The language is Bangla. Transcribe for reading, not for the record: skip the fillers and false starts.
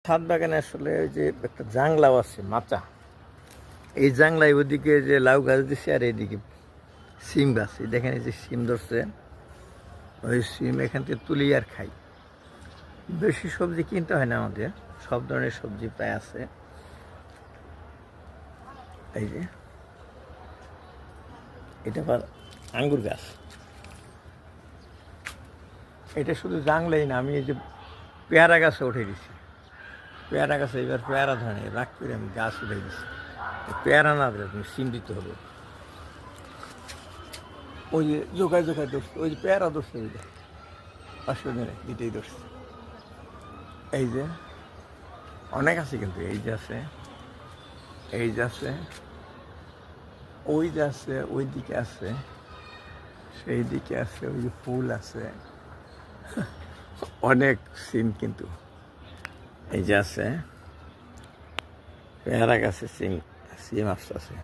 ছাদ বাগানে আসলে ওই যে একটা জাংলাও আছে মাচা, এই জাংলায় ওইদিকে যে লাউ গাছ দিচ্ছে আর এইদিকে সিম গাছ, এই দেখেন এই যে সিম ধরছে, ওই সিম এখান থেকে তুলি আর খাই। বেশি সবজি কিনতে হয় না আমাদের, সব ধরনের সবজি প্রায় আছে। এই যে এটা আবার আঙ্গুর গাছ, এটা শুধু জাংলাই না, আমি এই যে পেয়ারা গাছে উঠে দিছি। পেয়ারা গাছে এবার পেয়ারা ধরে রাগ করে আমি গাছ উঠে দিছি। পেয়ারা না দিলে তুমি সিম দিতে হবে। ওই যে জোগায় জোগায় ধরছে, ওই যে পেয়ারা ধরছে, ওই যে পাঁচশো দিনে এটাই ধরছে। এই যে অনেক আছে কিন্তু, এই যে আছে, এই যে আছে, ওই যে আছে, ওই দিকে আছে, সেই দিকে আছে, ওই যে ফুল আছে, অনেক সিম কিন্তু। এই যে আছে পেয়ারা গাছে সিম, সিম আসতে আছে।